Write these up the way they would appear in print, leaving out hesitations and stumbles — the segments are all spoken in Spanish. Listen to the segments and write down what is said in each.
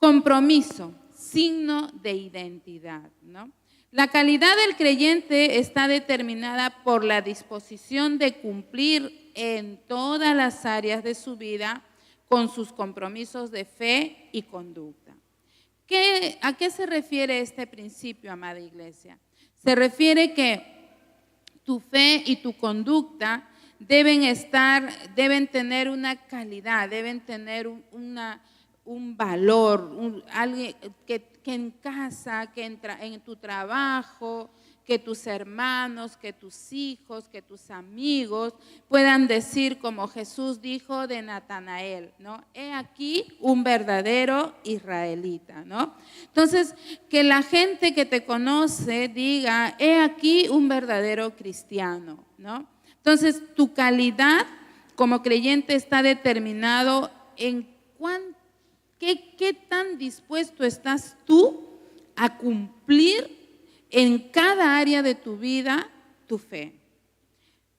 Compromiso, signo de identidad, ¿no? La calidad del creyente está determinada por la disposición de cumplir en todas las áreas de su vida con sus compromisos de fe y conducta. ¿A qué se refiere este principio, amada iglesia? Se refiere que tu fe y tu conducta deben tener una calidad, deben tener un valor, alguien que en casa, que en tu trabajo, que tus hermanos, que tus hijos, que tus amigos puedan decir como Jesús dijo de Natanael, ¿no? He aquí un verdadero israelita, ¿no? Entonces, que la gente que te conoce diga, he aquí un verdadero cristiano, ¿no? Entonces, tu calidad como creyente está determinado en qué tan dispuesto estás tú a cumplir en cada área de tu vida tu fe,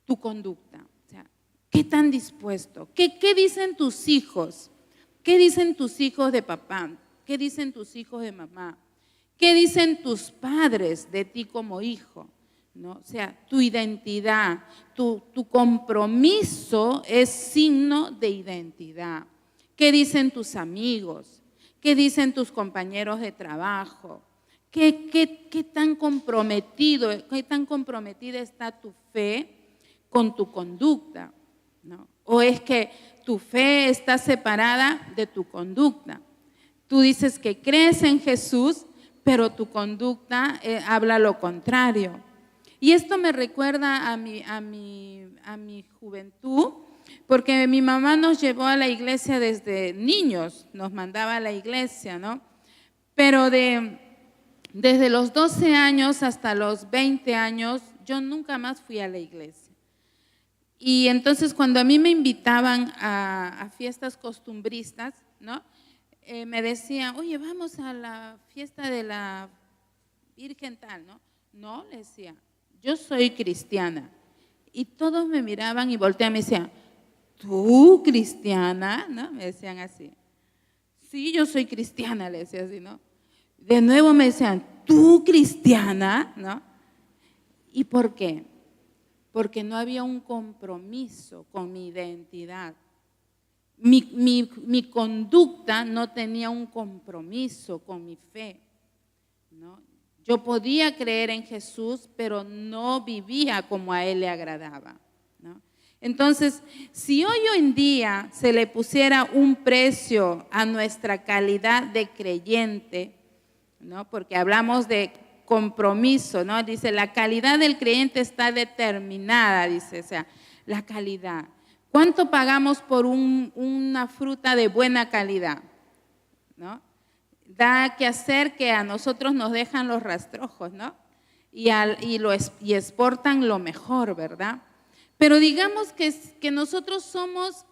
tu conducta. O sea, ¿qué tan dispuesto? ¿Qué dicen tus hijos? ¿Qué dicen tus hijos de papá? ¿Qué dicen tus hijos de mamá? ¿Qué dicen tus padres de ti como hijo? ¿No? O sea, tu identidad, tu compromiso es signo de identidad. ¿Qué dicen tus amigos? ¿Qué dicen tus compañeros de trabajo? ¿Qué tan comprometida está tu fe con tu conducta? ¿No? ¿O es que tu fe está separada de tu conducta? Tú dices que crees en Jesús, pero tu conducta habla lo contrario. Y esto me recuerda a mi juventud, porque mi mamá nos llevó a la iglesia desde niños, nos mandaba a la iglesia, ¿no? Pero desde los 12 años hasta los 20 años, yo nunca más fui a la iglesia. Y entonces cuando a mí me invitaban a fiestas costumbristas, ¿no? Me decían, oye, vamos a la fiesta de la Virgen tal, ¿no? No, le decía, yo soy cristiana. Y todos me miraban y volteaban y me decían, ¿tú cristiana? ¿No? Me decían así. Sí, yo soy cristiana, le decía así, ¿no? De nuevo me decían, ¿tú cristiana? ¿No? ¿Y por qué? Porque no había un compromiso con mi identidad. Mi conducta no tenía un compromiso con mi fe, ¿no? Yo podía creer en Jesús, pero no vivía como a Él le agradaba, ¿no? Entonces, si hoy en día se le pusiera un precio a nuestra calidad de creyente, ¿no? Porque hablamos de compromiso, ¿no? Dice, la calidad del creyente está determinada, dice, o sea, la calidad. ¿Cuánto pagamos por una fruta de buena calidad? ¿No? Da que hacer que a nosotros nos dejan los rastrojos, ¿no? Y exportan lo mejor, ¿verdad? Pero digamos que nosotros somos,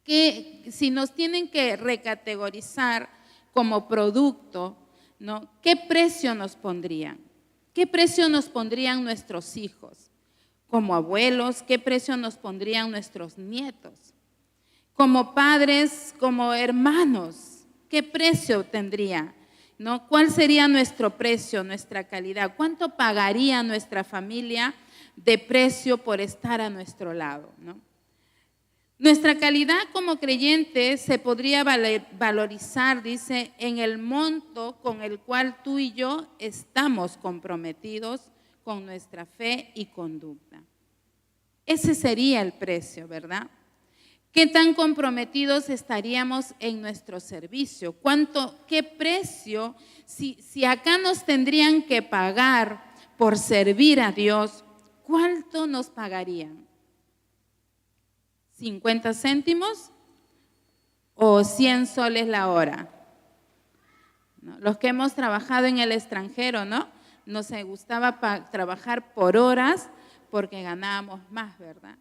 que si nos tienen que recategorizar como producto, ¿no? ¿Qué precio nos pondrían? ¿Qué precio nos pondrían nuestros hijos? Como abuelos, ¿qué precio nos pondrían nuestros nietos? Como padres, como hermanos, ¿qué precio tendría? ¿No? ¿Cuál sería nuestro precio, nuestra calidad? ¿Cuánto pagaría nuestra familia de precio por estar a nuestro lado, ¿no? Nuestra calidad como creyentes se podría valorizar, dice, en el monto con el cual tú y yo estamos comprometidos con nuestra fe y conducta. Ese sería el precio, ¿verdad? ¿Qué tan comprometidos estaríamos en nuestro servicio? ¿Qué precio, si acá nos tendrían que pagar por servir a Dios, cuánto nos pagarían? ¿50 céntimos o 100 soles la hora? ¿No? Los que hemos trabajado en el extranjero, ¿no? Nos gustaba trabajar por horas porque ganábamos más, ¿verdad?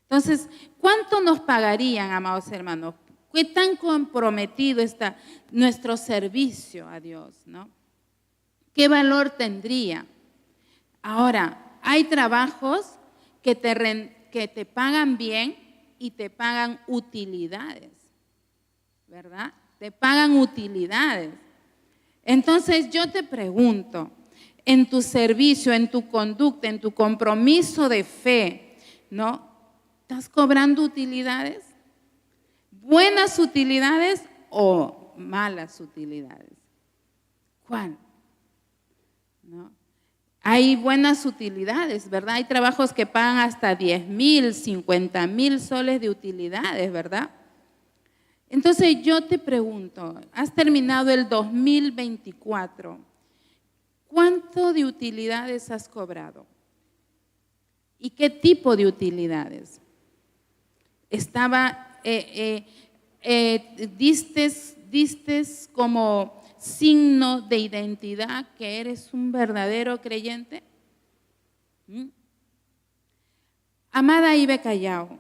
Entonces, ¿cuánto nos pagarían, amados hermanos? ¿Qué tan comprometido está nuestro servicio a Dios, ¿no? ¿Qué valor tendría? Ahora, hay trabajos que te pagan bien y te pagan utilidades, ¿verdad? te pagan utilidades. Entonces yo te pregunto, en tu servicio, en tu conducta, en tu compromiso de fe, ¿no? ¿Estás cobrando utilidades? ¿Buenas utilidades o malas utilidades? ¿Cuál? ¿No? Hay buenas utilidades, ¿verdad? Hay trabajos que pagan hasta 10,000, 50,000 soles de utilidades, ¿verdad? Entonces yo te pregunto, has terminado el 2024, ¿cuánto de utilidades has cobrado? ¿Y qué tipo de utilidades? ¿Distes como signo de identidad que eres un verdadero creyente? Amada Ibe Callao,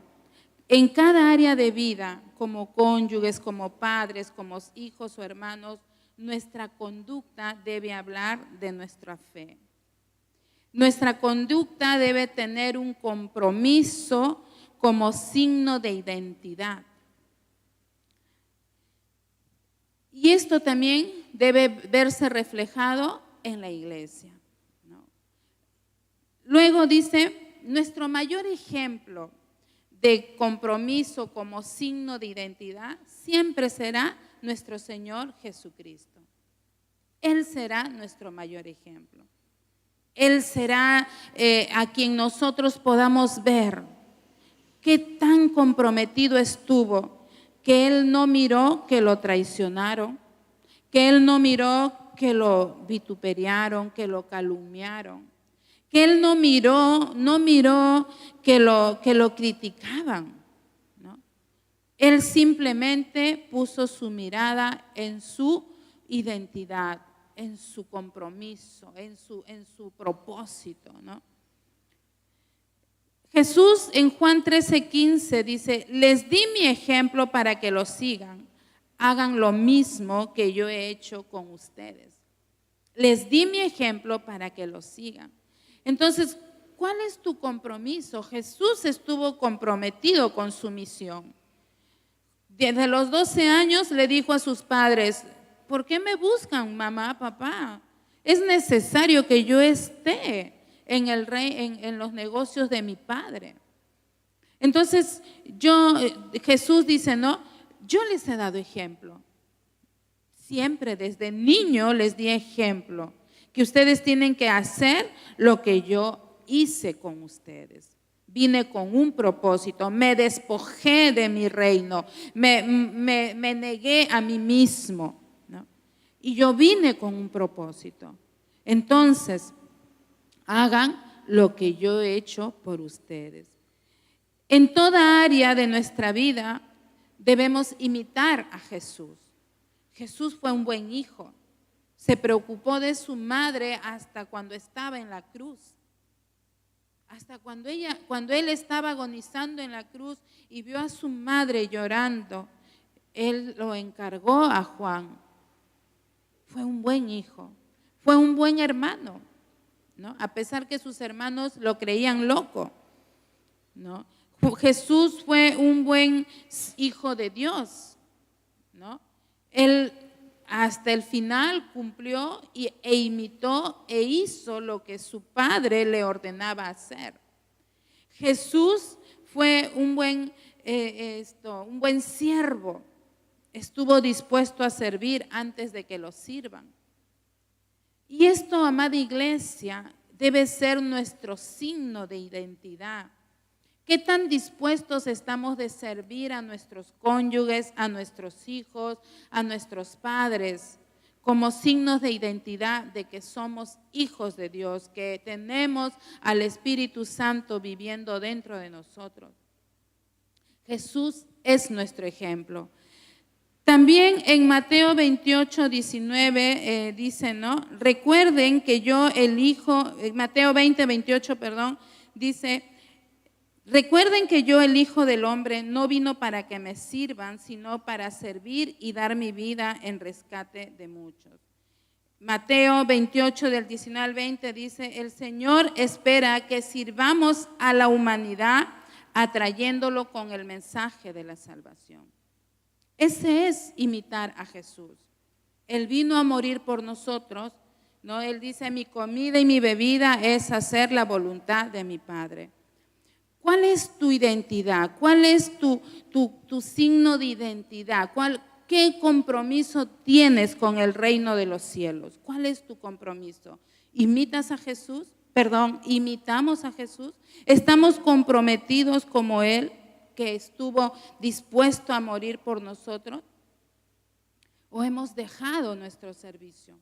en cada área de vida, como cónyuges, como padres, como hijos o hermanos, nuestra conducta debe hablar de nuestra fe. Nuestra conducta debe tener un compromiso como signo de identidad. Y esto también debe verse reflejado en la iglesia, ¿no? Luego dice, nuestro mayor ejemplo de compromiso como signo de identidad siempre será nuestro Señor Jesucristo. Él será nuestro mayor ejemplo. Él será a quien nosotros podamos ver qué tan comprometido estuvo, que Él no miró que lo traicionaron, que Él no miró que lo vituperiaron, que lo calumniaron, que Él no miró que lo criticaban, ¿no? Él simplemente puso su mirada en su identidad, en su compromiso, en su propósito, ¿no? Jesús en Juan 13:15 dice, les di mi ejemplo para que lo sigan, hagan lo mismo que yo he hecho con ustedes. Les di mi ejemplo para que lo sigan. Entonces, ¿cuál es tu compromiso? Jesús estuvo comprometido con su misión. Desde los 12 años le dijo a sus padres, ¿por qué me buscan, mamá, papá? Es necesario que yo esté en los negocios de mi Padre. Entonces, Jesús dice, no, yo les he dado ejemplo. Siempre desde niño les di ejemplo, que ustedes tienen que hacer lo que yo hice con ustedes. Vine con un propósito, me despojé de mi reino, me negué a mí mismo, ¿no? Y yo vine con un propósito. Entonces, hagan lo que yo he hecho por ustedes. En toda área de nuestra vida debemos imitar a Jesús. Jesús fue un buen hijo. Se preocupó de su madre hasta cuando estaba en la cruz. Hasta cuando él estaba agonizando en la cruz y vio a su madre llorando, él lo encargó a Juan. Fue un buen hijo, fue un buen hermano, ¿no? A pesar que sus hermanos lo creían loco, ¿no? Jesús fue un buen hijo de Dios, ¿no? Él hasta el final cumplió e imitó e hizo lo que su padre le ordenaba hacer. Jesús fue un buen siervo, estuvo dispuesto a servir antes de que lo sirvan. Y esto, amada iglesia, debe ser nuestro signo de identidad. ¿Qué tan dispuestos estamos de servir a nuestros cónyuges, a nuestros hijos, a nuestros padres, como signos de identidad de que somos hijos de Dios, que tenemos al Espíritu Santo viviendo dentro de nosotros? Jesús es nuestro ejemplo. También en Mateo 28:19 dice, ¿no? Recuerden que yo Mateo 20:28, dice, recuerden que yo, el Hijo del Hombre, no vino para que me sirvan, sino para servir y dar mi vida en rescate de muchos. Mateo 28 del 19 al 20 dice, el Señor espera que sirvamos a la humanidad atrayéndolo con el mensaje de la salvación. Ese es imitar a Jesús. Él vino a morir por nosotros, ¿no? Él dice, mi comida y mi bebida es hacer la voluntad de mi Padre. ¿Cuál es tu identidad? ¿Cuál es tu signo de identidad? ¿Qué compromiso tienes con el reino de los cielos? ¿Cuál es tu compromiso? ¿Imitas a Jesús? ¿Imitamos a Jesús? ¿Estamos comprometidos como Él, que estuvo dispuesto a morir por nosotros? ¿O hemos dejado nuestro servicio?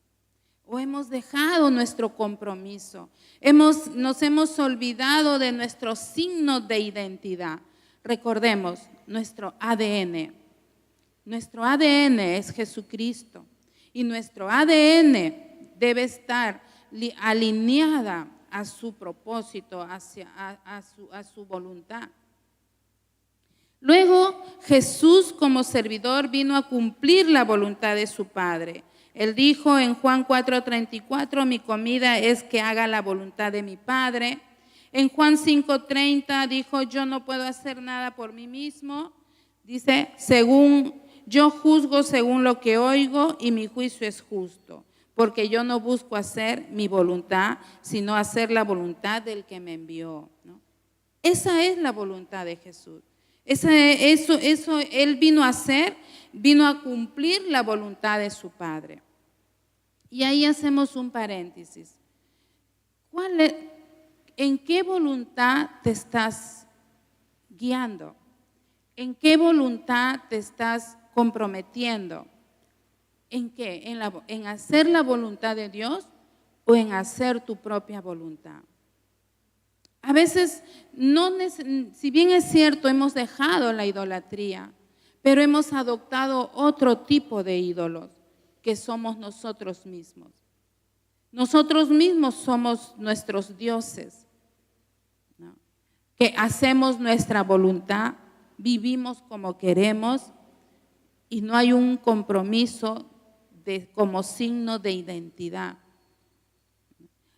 ¿O hemos dejado nuestro compromiso? Nos hemos olvidado de nuestros signos de identidad. Recordemos, nuestro ADN. Nuestro ADN es Jesucristo. Y nuestro ADN debe estar alineada a su propósito, a su voluntad. Luego, Jesús como servidor vino a cumplir la voluntad de su Padre. Él dijo en Juan 4:34, mi comida es que haga la voluntad de mi Padre. En Juan 5:30 dijo, yo no puedo hacer nada por mí mismo. Dice, yo juzgo según lo que oigo y mi juicio es justo, porque yo no busco hacer mi voluntad, sino hacer la voluntad del que me envió, ¿no? Esa es la voluntad de Jesús. Eso Él vino a hacer, vino a cumplir la voluntad de su Padre. Y ahí hacemos un paréntesis. ¿En qué voluntad te estás guiando? ¿En qué voluntad te estás comprometiendo? ¿En qué? ¿En hacer la voluntad de Dios o en hacer tu propia voluntad? A veces, si bien es cierto, hemos dejado la idolatría, pero hemos adoptado otro tipo de ídolos, que somos nosotros mismos. Nosotros mismos somos nuestros dioses, ¿no? Que hacemos nuestra voluntad, vivimos como queremos y no hay un compromiso como signo de identidad.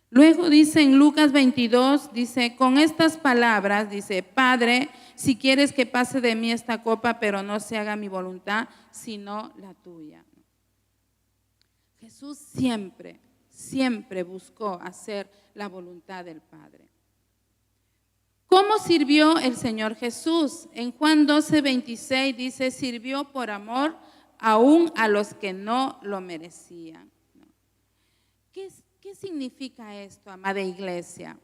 Luego dice en Lucas 22, dice, con estas palabras, dice, Padre, si quieres que pase de mí esta copa, pero no se haga mi voluntad, sino la tuya. Jesús siempre buscó hacer la voluntad del Padre. ¿Cómo sirvió el Señor Jesús? En Juan 12:26 dice, sirvió por amor aún a los que no lo merecían. ¿Qué significa esto, amada iglesia?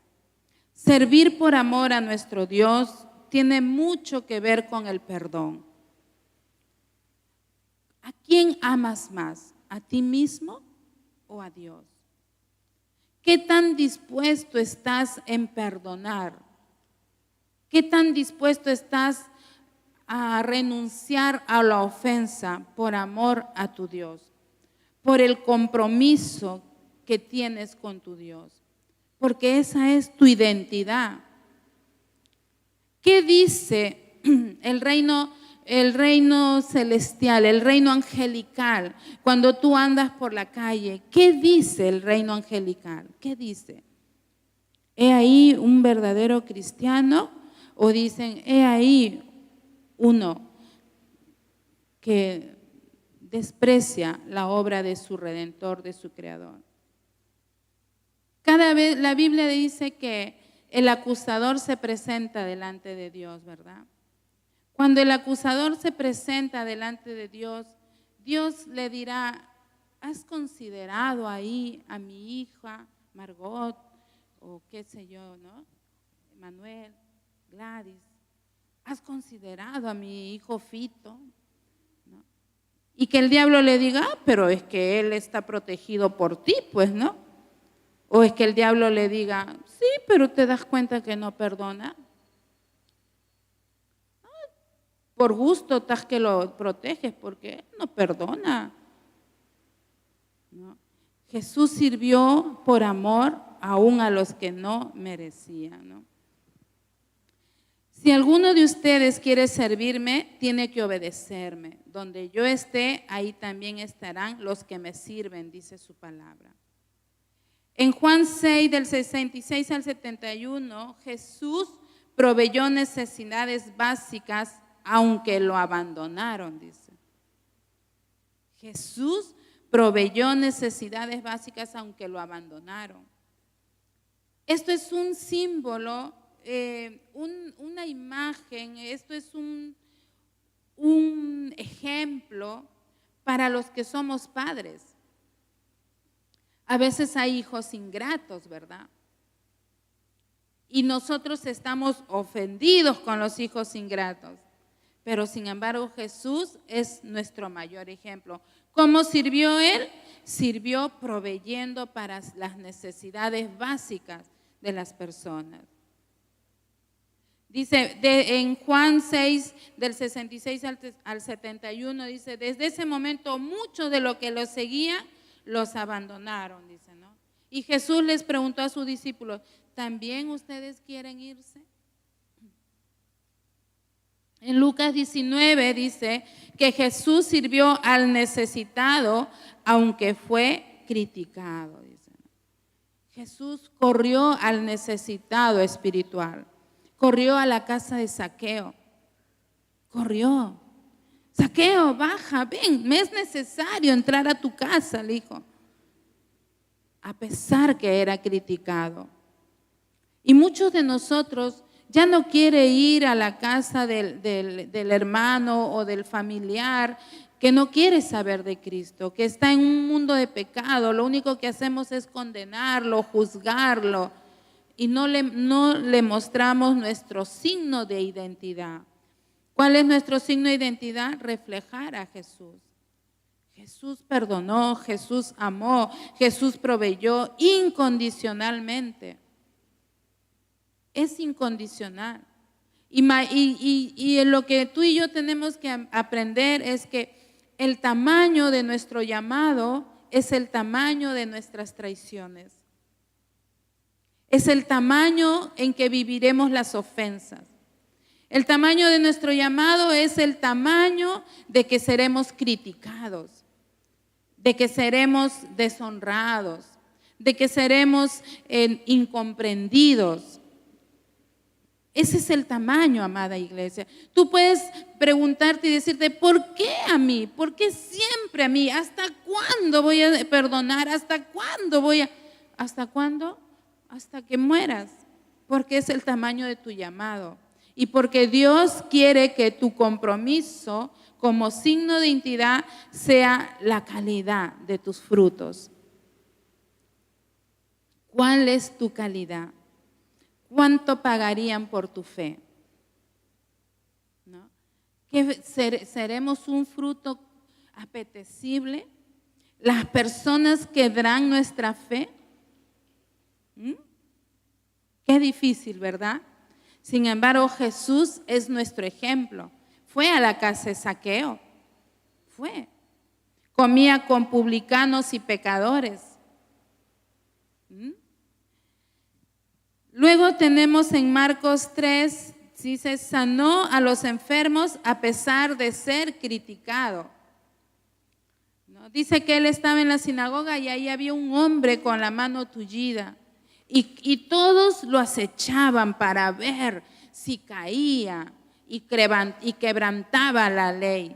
Servir por amor a nuestro Dios tiene mucho que ver con el perdón. ¿A quién amas más? ¿A ti mismo o a Dios? ¿Qué tan dispuesto estás en perdonar? ¿Qué tan dispuesto estás a renunciar a la ofensa por amor a tu Dios? Por el compromiso que tienes con tu Dios, porque esa es tu identidad. ¿Qué dice el reino celestial, el reino angelical, cuando tú andas por la calle? ¿Qué dice el reino angelical? ¿Qué dice? ¿He ahí un verdadero cristiano? ¿O dicen, he ahí uno que desprecia la obra de su Redentor, de su Creador? Cada vez la Biblia dice que el acusador se presenta delante de Dios, ¿verdad? Cuando el acusador se presenta delante de Dios, Dios le dirá, ¿has considerado ahí a mi hija Margot o qué sé yo, ¿no? Manuel, Gladys? ¿Has considerado a mi hijo Fito? ¿No? Y que el diablo le diga, pero es que él está protegido por ti, pues, ¿no? O es que el diablo le diga, sí, pero te das cuenta que no perdona. Por gusto estás que lo proteges, porque él no perdona. ¿No? Jesús sirvió por amor aún a los que no merecían, ¿no? Si alguno de ustedes quiere servirme, tiene que obedecerme. Donde yo esté, ahí también estarán los que me sirven, dice su palabra. En Juan 6, del 66 al 71, Jesús proveyó necesidades básicas, aunque lo abandonaron, dice. Jesús proveyó necesidades básicas aunque lo abandonaron. Esto es un símbolo, una imagen, esto es un ejemplo para los que somos padres. A veces hay hijos ingratos, ¿verdad? Y nosotros estamos ofendidos con los hijos ingratos. Pero sin embargo Jesús es nuestro mayor ejemplo. ¿Cómo sirvió Él? Sirvió proveyendo para las necesidades básicas de las personas. Dice en Juan 6, del 66 al 71, dice, desde ese momento muchos de los que los seguían los abandonaron, dice, ¿no? Y Jesús les preguntó a sus discípulos, ¿también ustedes quieren irse? En Lucas 19 dice que Jesús sirvió al necesitado, aunque fue criticado. Dice. Jesús corrió al necesitado espiritual, corrió a la casa de Zaqueo, corrió. Zaqueo, baja, ven, me es necesario entrar a tu casa, le dijo, a pesar que era criticado. Y muchos de nosotros ya no quiere ir a la casa del hermano o del familiar que no quiere saber de Cristo, que está en un mundo de pecado. Lo único que hacemos es condenarlo, juzgarlo y no le mostramos nuestro signo de identidad. ¿Cuál es nuestro signo de identidad? Reflejar a Jesús. Jesús perdonó, Jesús amó, Jesús proveyó incondicionalmente. Es incondicional. Y lo que tú y yo tenemos que aprender es que el tamaño de nuestro llamado es el tamaño de nuestras traiciones. Es el tamaño en que viviremos las ofensas. El tamaño de nuestro llamado es el tamaño de que seremos criticados, de que seremos deshonrados, de que seremos incomprendidos. Ese es el tamaño, amada iglesia. Tú puedes preguntarte y decirte, ¿por qué a mí? ¿Por qué siempre a mí? ¿Hasta cuándo voy a perdonar? ¿Hasta cuándo ¿Hasta cuándo? Hasta que mueras. Porque es el tamaño de tu llamado. Y porque Dios quiere que tu compromiso como signo de identidad sea la calidad de tus frutos. ¿Cuál es tu calidad? ¿Cuánto pagarían por tu fe? ¿No? ¿Que seremos un fruto apetecible? ¿Las personas que dan nuestra fe? Qué difícil, ¿verdad? Sin embargo, Jesús es nuestro ejemplo. Fue a la casa de Zaqueo. Fue. Comía con publicanos y pecadores. Luego tenemos en Marcos 3, dice, sanó a los enfermos a pesar de ser criticado. ¿No? Dice que él estaba en la sinagoga y ahí había un hombre con la mano tullida y todos lo acechaban para ver si caía y quebrantaba la ley.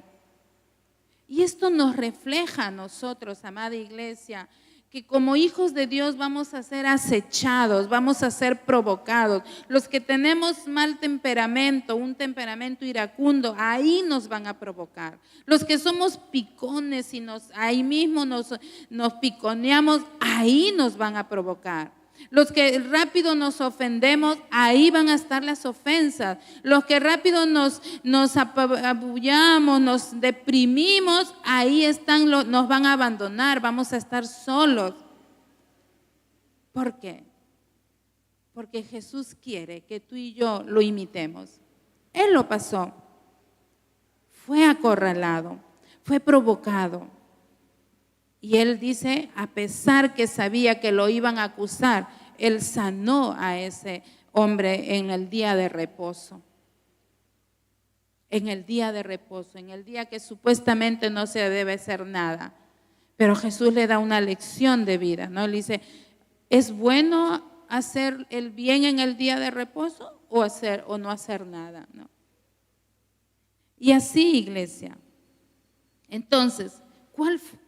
Y esto nos refleja a nosotros, amada iglesia, que como hijos de Dios vamos a ser acechados, vamos a ser provocados. Los que tenemos mal temperamento, un temperamento iracundo, ahí nos van a provocar. Los que somos picones y ahí mismo nos piconeamos, ahí nos van a provocar. Los que rápido nos ofendemos, ahí van a estar las ofensas. Los que rápido nos apabullamos, nos deprimimos, ahí nos van a abandonar, vamos a estar solos. ¿Por qué? Porque Jesús quiere que tú y yo lo imitemos. Él lo pasó. Fue acorralado, fue provocado. Y él dice, a pesar que sabía que lo iban a acusar, él sanó a ese hombre en el día de reposo. En el día de reposo, en el día que supuestamente no se debe hacer nada. Pero Jesús le da una lección de vida, ¿no? Le dice, ¿es bueno hacer el bien en el día de reposo o no hacer nada, ¿no? Y así, iglesia. Entonces,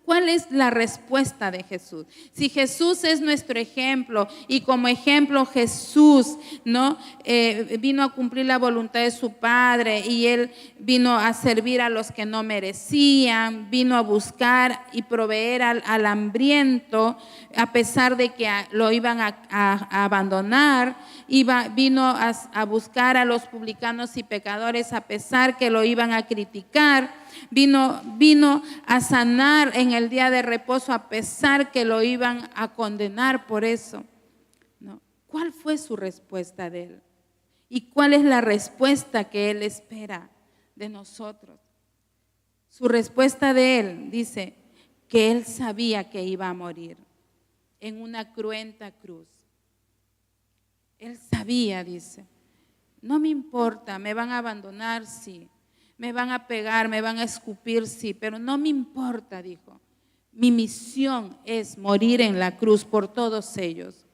¿Cuál es la respuesta de Jesús? Si Jesús es nuestro ejemplo y como ejemplo Jesús, ¿no? Vino a cumplir la voluntad de su Padre y Él vino a servir a los que no merecían, vino a buscar y proveer al hambriento a pesar de que lo iban a abandonar, vino a buscar a los publicanos y pecadores a pesar que lo iban a criticar. Vino a sanar en el día de reposo a pesar que lo iban a condenar por eso, ¿no? ¿Cuál fue su respuesta de Él? ¿Y cuál es la respuesta que Él espera de nosotros? Su respuesta de Él dice que Él sabía que iba a morir en una cruenta cruz. Él sabía, dice, no me importa, me van a abandonar, sí. Me van a pegar, me van a escupir, sí, pero no me importa, dijo. Mi misión es morir en la cruz por todos ellos.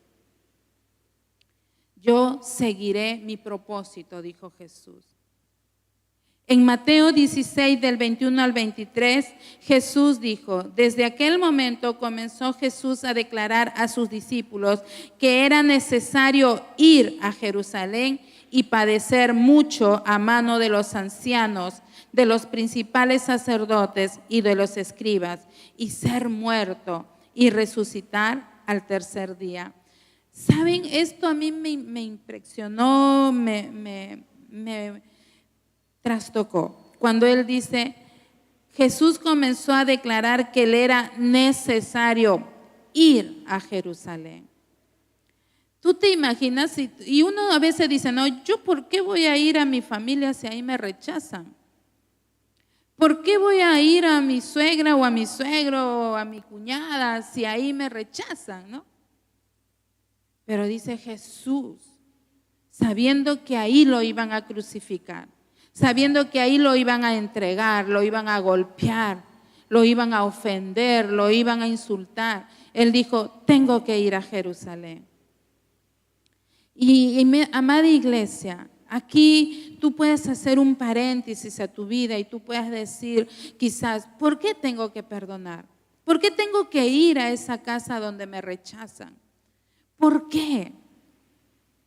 Yo seguiré mi propósito, dijo Jesús. En Mateo 16, del 21 al 23, Jesús dijo, desde aquel momento comenzó Jesús a declarar a sus discípulos que era necesario ir a Jerusalén y padecer mucho a mano de los ancianos, de los principales sacerdotes y de los escribas, y ser muerto y resucitar al tercer día. ¿Saben? Esto a mí me impresionó, me trastocó. Cuando él dice, Jesús comenzó a declarar que le era necesario ir a Jerusalén. Tú te imaginas, y uno a veces dice, no, ¿yo por qué voy a ir a mi familia si ahí me rechazan? ¿Por qué voy a ir a mi suegra o a mi suegro o a mi cuñada si ahí me rechazan, no? Pero dice Jesús, sabiendo que ahí lo iban a crucificar, sabiendo que ahí lo iban a entregar, lo iban a golpear, lo iban a ofender, lo iban a insultar. Él dijo, tengo que ir a Jerusalén. Y amada iglesia, aquí tú puedes hacer un paréntesis a tu vida y tú puedes decir quizás, ¿por qué tengo que perdonar? ¿Por qué tengo que ir a esa casa donde me rechazan? ¿Por qué?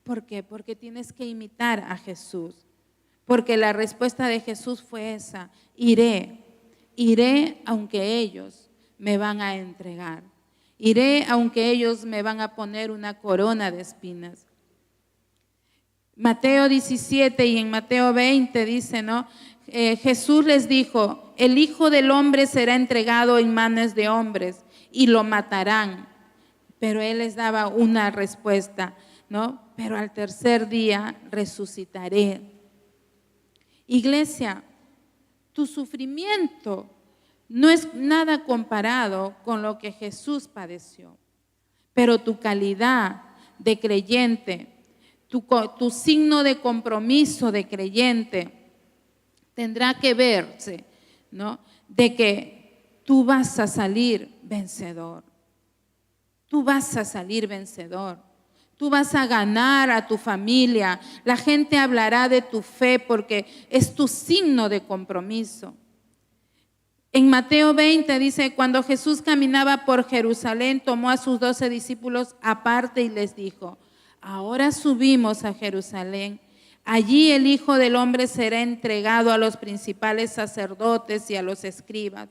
¿Por qué? Porque tienes que imitar a Jesús. Porque la respuesta de Jesús fue esa, iré aunque ellos me van a entregar. Iré aunque ellos me van a poner una corona de espinas. Mateo 17 y en Mateo 20 dice, ¿no? Jesús les dijo, el Hijo del Hombre será entregado en manos de hombres y lo matarán. Pero Él les daba una respuesta, ¿no? Pero al tercer día resucitaré. Iglesia, tu sufrimiento no es nada comparado con lo que Jesús padeció, pero tu calidad de creyente, tu signo de compromiso de creyente tendrá que verse, ¿no? De que tú vas a salir vencedor. Tú vas a salir vencedor. Tú vas a ganar a tu familia. La gente hablará de tu fe porque es tu signo de compromiso. En Mateo 20 dice, cuando Jesús caminaba por Jerusalén, tomó a sus 12 discípulos aparte y les dijo, ahora subimos a Jerusalén. Allí el Hijo del Hombre será entregado a los principales sacerdotes y a los escribas.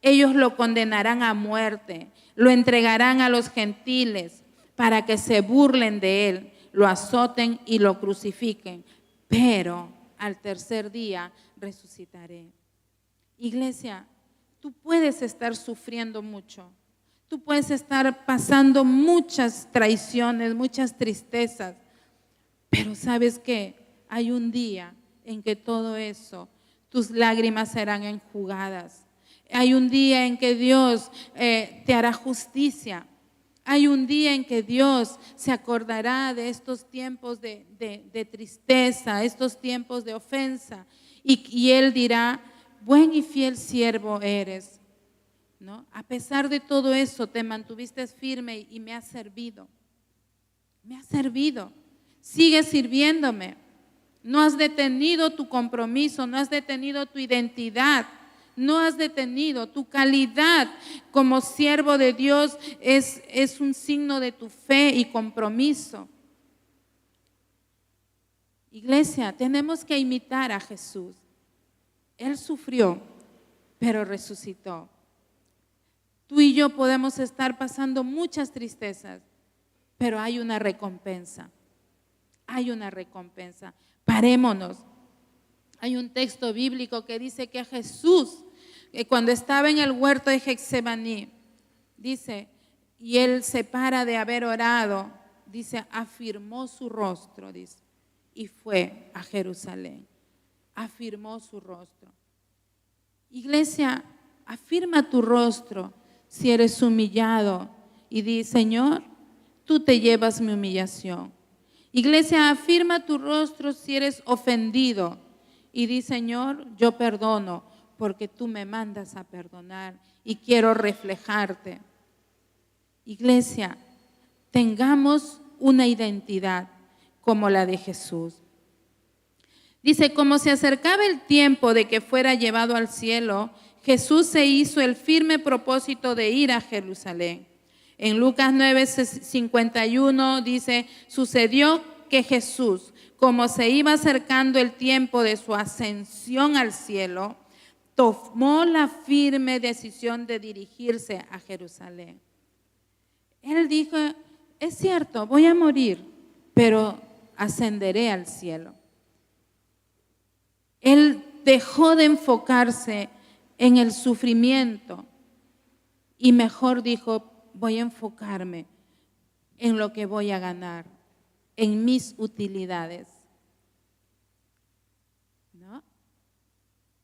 Ellos lo condenarán a muerte, lo entregarán a los gentiles para que se burlen de él, lo azoten y lo crucifiquen. Pero al tercer día resucitaré. Iglesia, tú puedes estar sufriendo mucho. Tú puedes estar pasando muchas traiciones, muchas tristezas. Pero ¿sabes qué? Hay un día en que todo eso, tus lágrimas serán enjugadas. Hay un día en que Dios te hará justicia. Hay un día en que Dios se acordará de estos tiempos de tristeza, estos tiempos de ofensa. Y Él dirá, buen y fiel siervo eres, ¿no? A pesar de todo eso, te mantuviste firme y me has servido. Me has servido. Sigue sirviéndome. No has detenido tu compromiso, no has detenido tu identidad. no has detenido. Tu calidad como siervo de Dios es un signo de tu fe y compromiso. Iglesia, tenemos que imitar a Jesús. Él sufrió, pero resucitó. Tú y yo podemos estar pasando muchas tristezas, pero hay una recompensa. Hay una recompensa. Parémonos. Hay un texto bíblico que dice que Jesús, cuando estaba en el huerto de Getsemaní, dice, y él se para de haber orado, dice, afirmó su rostro, dice, y fue a Jerusalén. Afirmó su rostro. Iglesia, afirma tu rostro si eres humillado y di, Señor, tú te llevas mi humillación. Iglesia, afirma tu rostro si eres ofendido y di, Señor, yo perdono porque tú me mandas a perdonar y quiero reflejarte. Iglesia, tengamos una identidad como la de Jesús. Dice, como se acercaba el tiempo de que fuera llevado al cielo, Jesús se hizo el firme propósito de ir a Jerusalén. En Lucas 9:51 dice, sucedió que Jesús, como se iba acercando el tiempo de su ascensión al cielo, tomó la firme decisión de dirigirse a Jerusalén. Él dijo, es cierto, voy a morir, pero ascenderé al cielo. Él dejó de enfocarse en el sufrimiento y mejor dijo, voy a enfocarme en lo que voy a ganar, en mis utilidades. ¿No?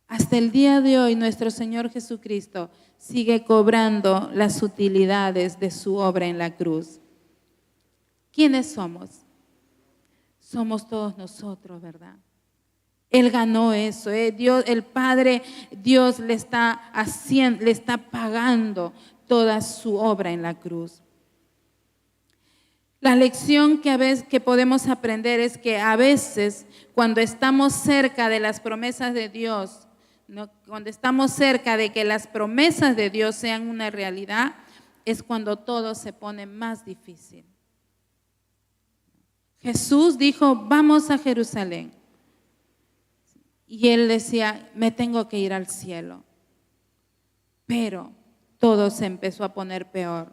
Hasta el día de hoy nuestro Señor Jesucristo sigue cobrando las utilidades de su obra en la cruz. ¿Quiénes somos? Somos todos nosotros, ¿verdad? Él ganó eso, Dios, el Padre, Dios le está pagando toda su obra en la cruz. La lección que podemos aprender es que a veces cuando estamos cerca de las promesas de Dios, ¿no? Cuando estamos cerca de que las promesas de Dios sean una realidad, es cuando todo se pone más difícil. Jesús dijo, vamos a Jerusalén. Y él decía, me tengo que ir al cielo. Pero todo se empezó a poner peor.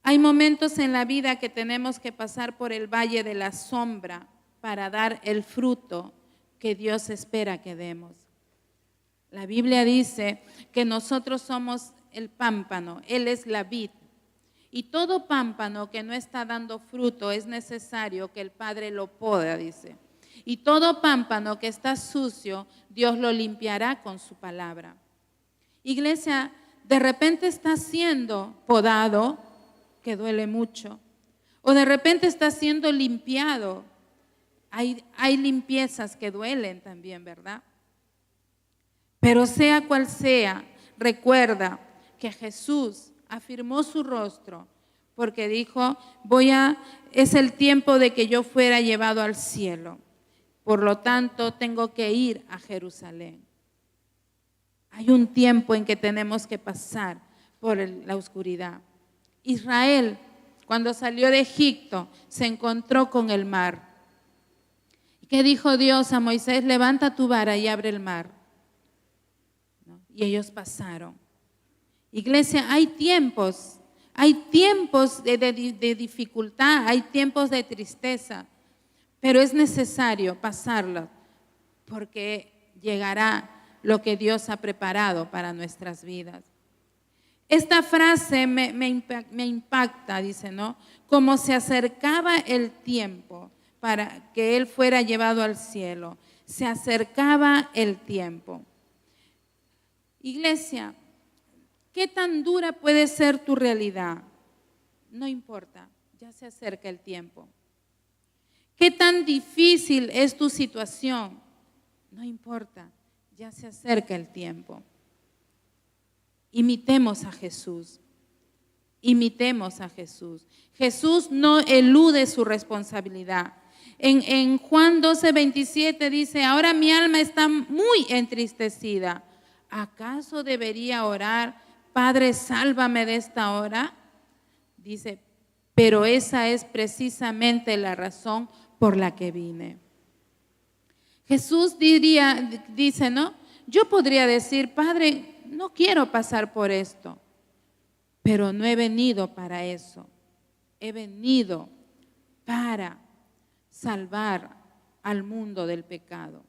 Hay momentos en la vida que tenemos que pasar por el valle de la sombra para dar el fruto que Dios espera que demos. La Biblia dice que nosotros somos el pámpano, Él es la vid. Y todo pámpano que no está dando fruto es necesario que el Padre lo poda, dice. Y todo pámpano que está sucio, Dios lo limpiará con su palabra. Iglesia, de repente está siendo podado, que duele mucho, o de repente está siendo limpiado. Hay limpiezas que duelen también, ¿verdad? Pero sea cual sea, recuerda que Jesús afirmó su rostro porque dijo, es el tiempo de que yo fuera llevado al cielo. Por lo tanto, tengo que ir a Jerusalén. Hay un tiempo en que tenemos que pasar por la oscuridad. Israel, cuando salió de Egipto, se encontró con el mar. ¿Y qué dijo Dios a Moisés? Levanta tu vara y abre el mar. ¿No? Y ellos pasaron. Iglesia, hay tiempos de dificultad, hay tiempos de tristeza. Pero es necesario pasarlo porque llegará lo que Dios ha preparado para nuestras vidas. Esta frase me impacta, dice, ¿no? Como se acercaba el tiempo para que Él fuera llevado al cielo. Se acercaba el tiempo. Iglesia, ¿qué tan dura puede ser tu realidad? No importa, ya se acerca el tiempo. ¿Qué tan difícil es tu situación? No importa, ya se acerca el tiempo. Imitemos a Jesús. Imitemos a Jesús. Jesús no elude su responsabilidad. En Juan 12:27 dice, ahora mi alma está muy entristecida. ¿Acaso debería orar, Padre, sálvame de esta hora? Dice, pero esa es precisamente la razón por la que vine. Jesús dice, ¿no? Yo podría decir, Padre, no quiero pasar por esto, pero no he venido para eso. He venido para salvar al mundo del pecado.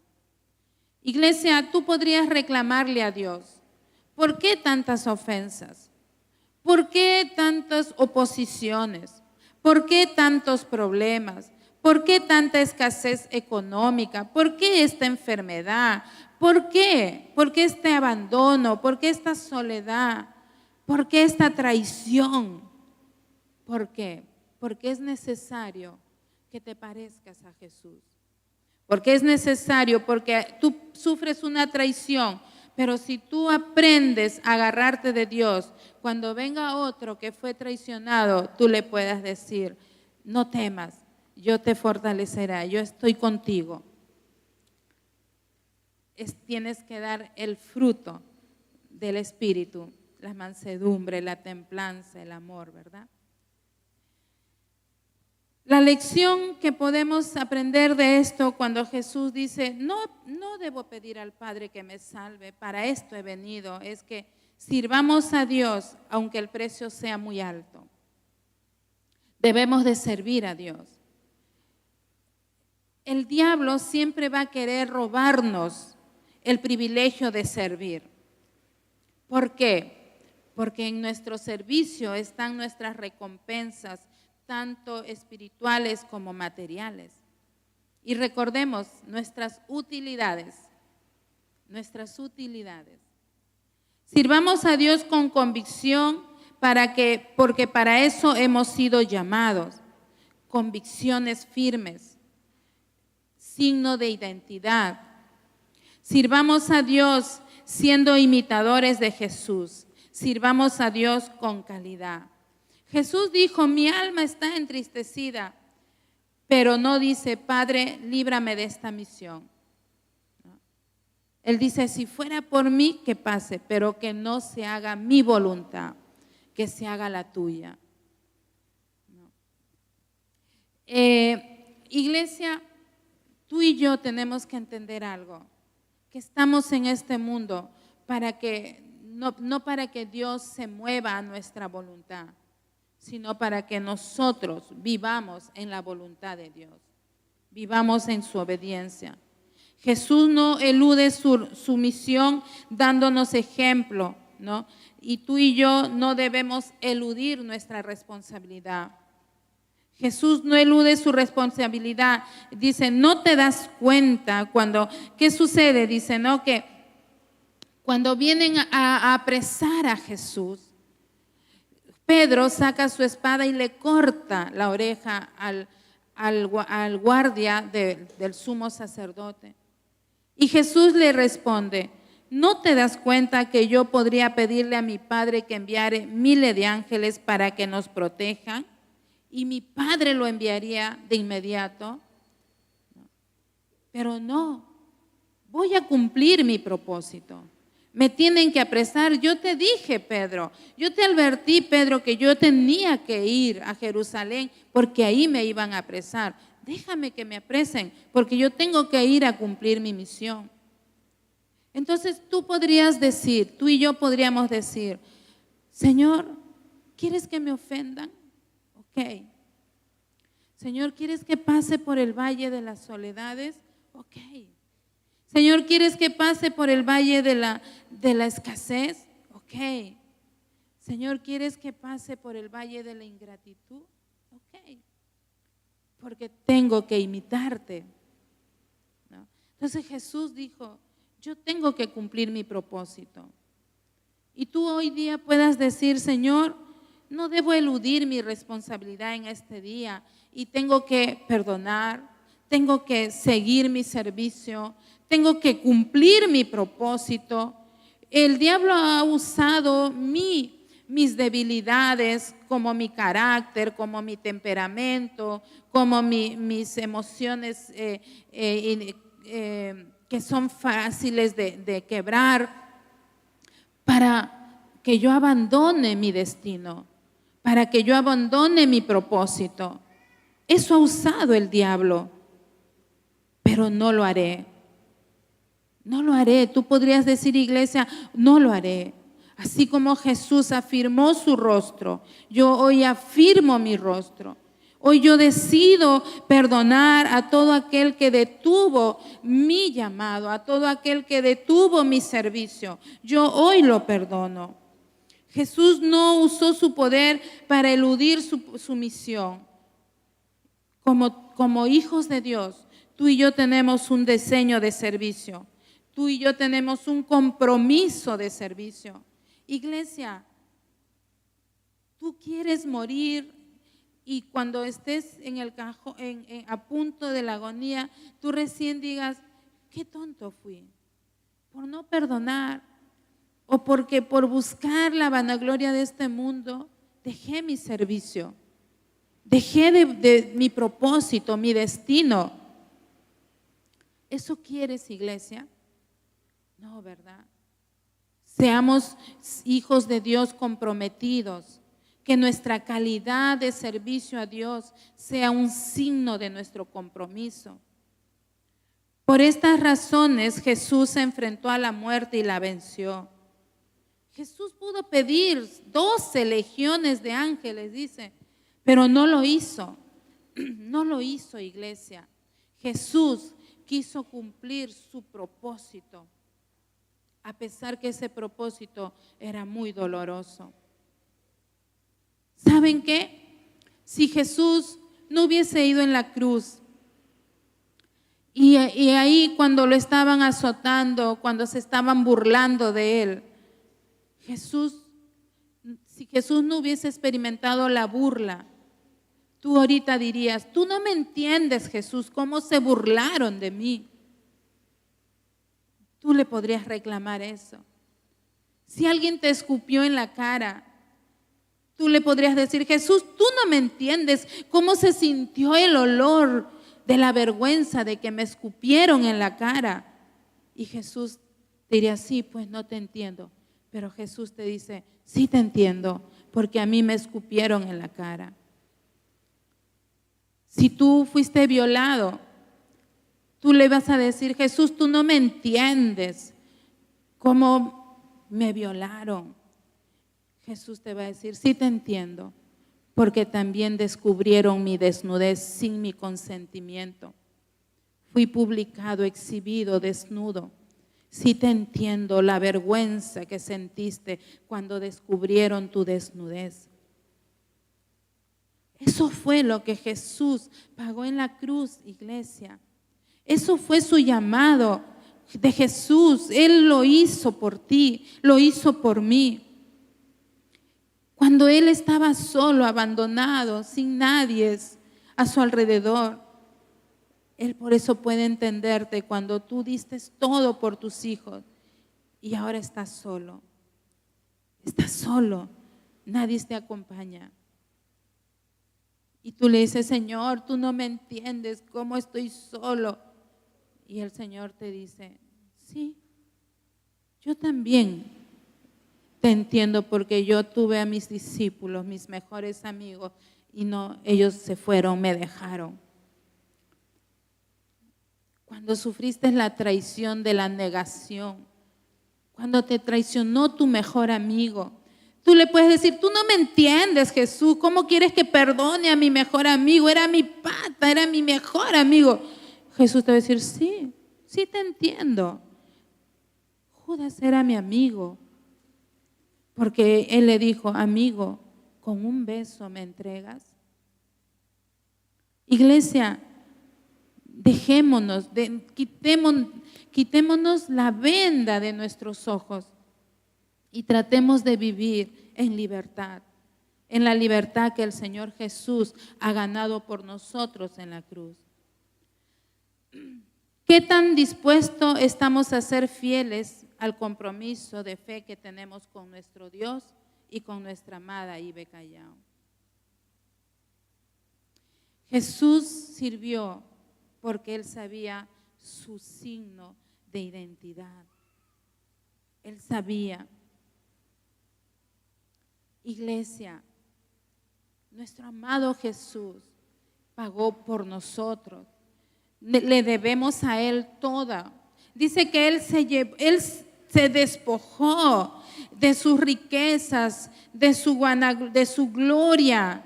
Iglesia, tú podrías reclamarle a Dios, ¿por qué tantas ofensas? ¿Por qué tantas oposiciones? ¿Por qué tantos problemas? ¿Por qué tanta escasez económica? ¿Por qué esta enfermedad? ¿Por qué? ¿Por qué este abandono? ¿Por qué esta soledad? ¿Por qué esta traición? ¿Por qué? Porque es necesario que te parezcas a Jesús. Porque es necesario, porque tú sufres una traición, pero si tú aprendes a agarrarte de Dios, cuando venga otro que fue traicionado, tú le puedas decir, no temas, yo te fortaleceré, yo estoy contigo. Tienes que dar el fruto del Espíritu, la mansedumbre, la templanza, el amor, ¿verdad? La lección que podemos aprender de esto cuando Jesús dice, no debo pedir al Padre que me salve, para esto he venido, es que sirvamos a Dios aunque el precio sea muy alto. Debemos de servir a Dios. El diablo siempre va a querer robarnos el privilegio de servir. ¿Por qué? Porque en nuestro servicio están nuestras recompensas, tanto espirituales como materiales. Y recordemos nuestras utilidades. Sirvamos a Dios con convicción porque para eso hemos sido llamados. Convicciones firmes, signo de identidad. Sirvamos a Dios siendo imitadores de Jesús. Sirvamos a Dios con calidad. Jesús dijo, mi alma está entristecida, pero no dice, Padre, líbrame de esta misión. ¿No? Él dice, si fuera por mí, que pase, pero que no se haga mi voluntad, que se haga la tuya. ¿No? Iglesia, tú y yo tenemos que entender algo, que estamos en este mundo no para que Dios se mueva a nuestra voluntad, sino para que nosotros vivamos en la voluntad de Dios, vivamos en su obediencia. Jesús no elude su misión dándonos ejemplo, ¿no? Y tú y yo no debemos eludir nuestra responsabilidad. Jesús no elude su responsabilidad. Dice, no te das cuenta ¿qué sucede? Dice, ¿no? Que cuando vienen a apresar a Jesús, Pedro saca su espada y le corta la oreja al guardia del sumo sacerdote. Y Jesús le responde, ¿no te das cuenta que yo podría pedirle a mi Padre que enviare miles de ángeles para que nos protejan? Y mi Padre lo enviaría de inmediato. Pero no, voy a cumplir mi propósito. Me tienen que apresar. Yo te dije, Pedro, yo te advertí, Pedro, que yo tenía que ir a Jerusalén porque ahí me iban a apresar. Déjame que me apresen porque yo tengo que ir a cumplir mi misión. Entonces tú y yo podríamos decir, Señor, ¿quieres que me ofendan? Ok. Señor, ¿quieres que pase por el valle de las soledades? Ok. Señor, ¿quieres que pase por el valle de la escasez? Ok. Señor, ¿quieres que pase por el valle de la ingratitud? Ok. Porque tengo que imitarte. ¿No? Entonces Jesús dijo, yo tengo que cumplir mi propósito. Y tú hoy día puedas decir, Señor, no debo eludir mi responsabilidad en este día y tengo que perdonar, tengo que seguir mi servicio, tengo que cumplir mi propósito. El diablo ha usado mi mis debilidades, como mi carácter, como mi temperamento, como mis emociones que son fáciles de quebrar, para que yo abandone mi destino, para que yo abandone mi propósito. Eso ha usado el diablo, pero no lo haré. No lo haré. Tú podrías decir, iglesia, no lo haré. Así como Jesús afirmó su rostro, yo hoy afirmo mi rostro. Hoy yo decido perdonar a todo aquel que detuvo mi llamado, a todo aquel que detuvo mi servicio. Yo hoy lo perdono. Jesús no usó su poder para eludir su misión. Como hijos de Dios, tú y yo tenemos un diseño de servicio. Tú y yo tenemos un compromiso de servicio. Iglesia, tú quieres morir y cuando estés en el cajón, a punto de la agonía, tú recién digas, qué tonto fui por no perdonar o porque por buscar la vanagloria de este mundo dejé mi servicio, dejé de mi propósito, mi destino. ¿Eso quieres, iglesia? No, ¿verdad? Seamos hijos de Dios comprometidos, que nuestra calidad de servicio a Dios sea un signo de nuestro compromiso. Por estas razones Jesús se enfrentó a la muerte y la venció. Jesús pudo pedir 12 legiones de ángeles, dice, pero no lo hizo. No lo hizo, iglesia. Jesús quiso cumplir su propósito, a pesar que ese propósito era muy doloroso. ¿Saben qué? Si Jesús no hubiese ido en la cruz y ahí cuando lo estaban azotando, cuando se estaban burlando de él, si Jesús no hubiese experimentado la burla, tú ahorita dirías, tú no me entiendes, Jesús, cómo se burlaron de mí. Tú le podrías reclamar eso. Si alguien te escupió en la cara, tú le podrías decir, Jesús, tú no me entiendes cómo se sintió el olor de la vergüenza de que me escupieron en la cara. Y Jesús diría, sí, pues no te entiendo. Pero Jesús te dice, sí te entiendo, porque a mí me escupieron en la cara. Si tú fuiste violado, tú le vas a decir, Jesús, tú no me entiendes cómo me violaron. Jesús te va a decir, sí te entiendo, porque también descubrieron mi desnudez sin mi consentimiento. Fui publicado, exhibido, desnudo. Sí te entiendo la vergüenza que sentiste cuando descubrieron tu desnudez. Eso fue lo que Jesús pagó en la cruz, iglesia. Eso fue su llamado de Jesús. Él lo hizo por ti, lo hizo por mí. Cuando Él estaba solo, abandonado, sin nadie a su alrededor, Él por eso puede entenderte cuando tú diste todo por tus hijos y ahora estás solo. Estás solo, nadie te acompaña. Y tú le dices, Señor, tú no me entiendes, ¿cómo estoy solo? Y el Señor te dice, sí, yo también te entiendo porque yo tuve a mis discípulos, mis mejores amigos, y no, ellos se fueron, me dejaron. Cuando sufriste la traición de la negación, cuando te traicionó tu mejor amigo, tú le puedes decir, tú no me entiendes, Jesús, ¿cómo quieres que perdone a mi mejor amigo? Era mi pata, era mi mejor amigo. Jesús te va a decir, sí, sí te entiendo. Judas era mi amigo, porque él le dijo, amigo, ¿con un beso me entregas? Iglesia, dejémonos, quitémonos la venda de nuestros ojos y tratemos de vivir en libertad, en la libertad que el Señor Jesús ha ganado por nosotros en la cruz. ¿Qué tan dispuestos estamos a ser fieles al compromiso de fe que tenemos con nuestro Dios y con nuestra amada Ibe Callao. Jesús sirvió porque Él sabía su signo de identidad. Él sabía. Iglesia, nuestro amado Jesús pagó por nosotros. Le debemos a Él toda. Dice que Él se despojó de sus riquezas, de su gloria,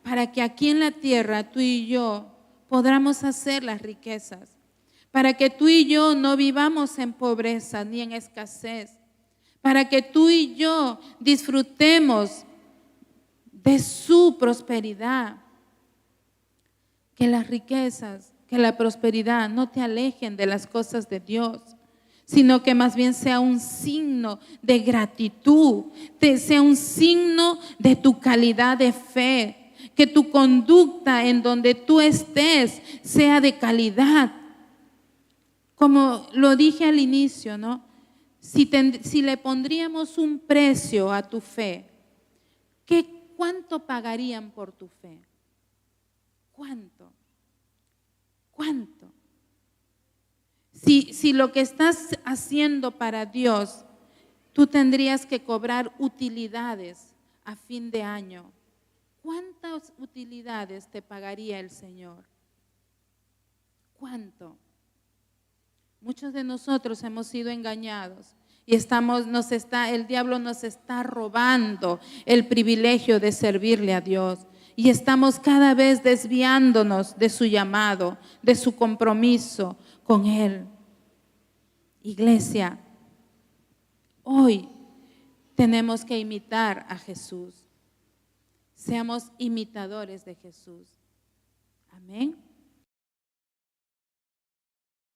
para que aquí en la tierra tú y yo podamos hacer las riquezas, para que tú y yo no vivamos en pobreza ni en escasez, para que tú y yo disfrutemos de su prosperidad. Que las riquezas, que la prosperidad no te alejen de las cosas de Dios, sino que más bien sea un signo de gratitud, sea un signo de tu calidad de fe, que tu conducta en donde tú estés sea de calidad. Como lo dije al inicio, ¿no? Si le pondríamos un precio a tu fe, ¿cuánto pagarían por tu fe? ¿Cuánto? ¿Cuánto? Si lo que estás haciendo para Dios, tú tendrías que cobrar utilidades a fin de año. ¿Cuántas utilidades te pagaría el Señor? ¿Cuánto? Muchos de nosotros hemos sido engañados y el diablo nos está robando el privilegio de servirle a Dios. Y estamos cada vez desviándonos de su llamado, de su compromiso con Él. Iglesia, hoy tenemos que imitar a Jesús. Seamos imitadores de Jesús. Amén.